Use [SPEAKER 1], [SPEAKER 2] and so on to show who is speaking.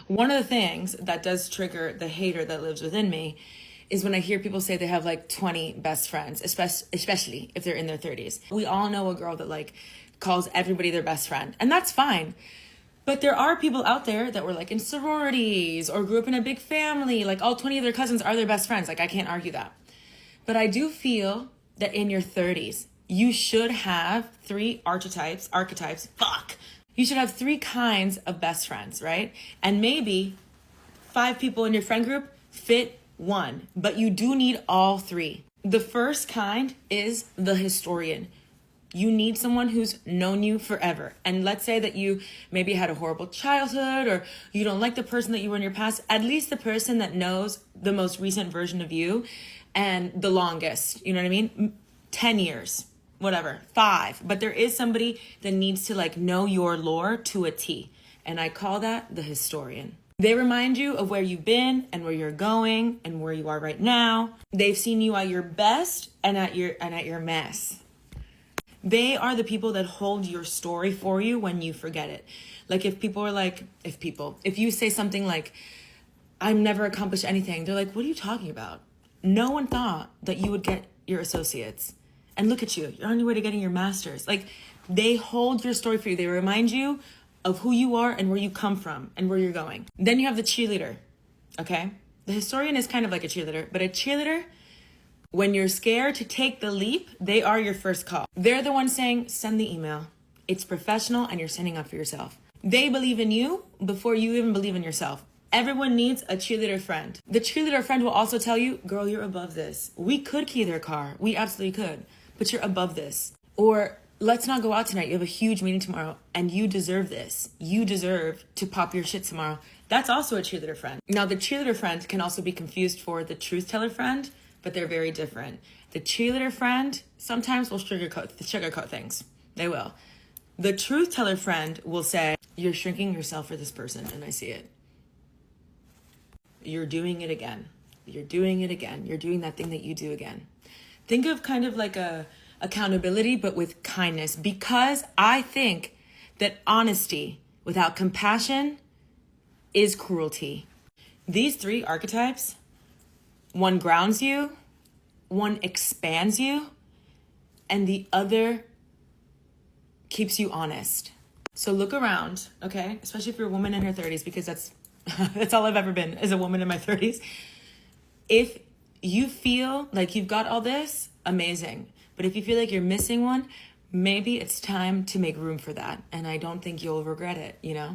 [SPEAKER 1] One of the things that does trigger the hater that lives within me is when I hear people say they have like 20 best friends, especially if they're in their 30s. We all know a girl that like calls everybody their best friend, and that's fine. But there are people out there that were like in sororities or grew up in a big family, like all 20 of their cousins are their best friends. Like, I can't argue that. But I do feel that in your 30s, you should have three archetypes, You should have three kinds of best friends, right? And maybe 5 people in your friend group fit one, but you do need all three. The first kind is the historian. You need someone who's known you forever. And let's say that you maybe had a horrible childhood or you don't like the person that you were in your past, at least the person that knows the most recent version of you and the longest, you know what I mean? 10 years, whatever, 5. But there is somebody that needs to like know your lore to a T. And I call that the historian. They remind you of where you've been and where you're going and where you are right now. They've seen you at your best and at your mess. They are the people that hold your story for you when you forget it. Like if you say something like, I've never accomplished anything, they're like, what are you talking about? No one thought that you would get your associates. And look at you, you're on your way to getting your master's. Like, they hold your story for you. They remind you of who you are and where you come from and where you're going. Then you have the cheerleader, okay? The historian is kind of like a cheerleader, but a cheerleader, when you're scared to take the leap, they are your first call. They're the ones saying, send the email. It's professional and you're standing up for yourself. They believe in you before you even believe in yourself. Everyone needs a cheerleader friend. The cheerleader friend will also tell you, girl, you're above this. We could key their car. We absolutely could. But you're above this. Or let's not go out tonight. You have a huge meeting tomorrow and you deserve this. You deserve to pop your shit tomorrow. That's also a cheerleader friend. Now, the cheerleader friend can also be confused for the truth teller friend, but they're very different. The cheerleader friend sometimes will sugarcoat things. They will. The truth teller friend will say, you're shrinking yourself for this person, and I see it. You're doing it again. You're doing it again. You're doing that thing that you do again. Think of kind of like a accountability, but with kindness, because I think that honesty without compassion is cruelty. These 3 archetypes, one grounds you, one expands you, and the other keeps you honest. So look around, okay? Especially if you're a woman in her 30s, because that's that's all I've ever been, is a woman in my 30s. If you feel like you've got all this, amazing. But if you feel like you're missing one, maybe it's time to make room for that. And I don't think you'll regret it, you know?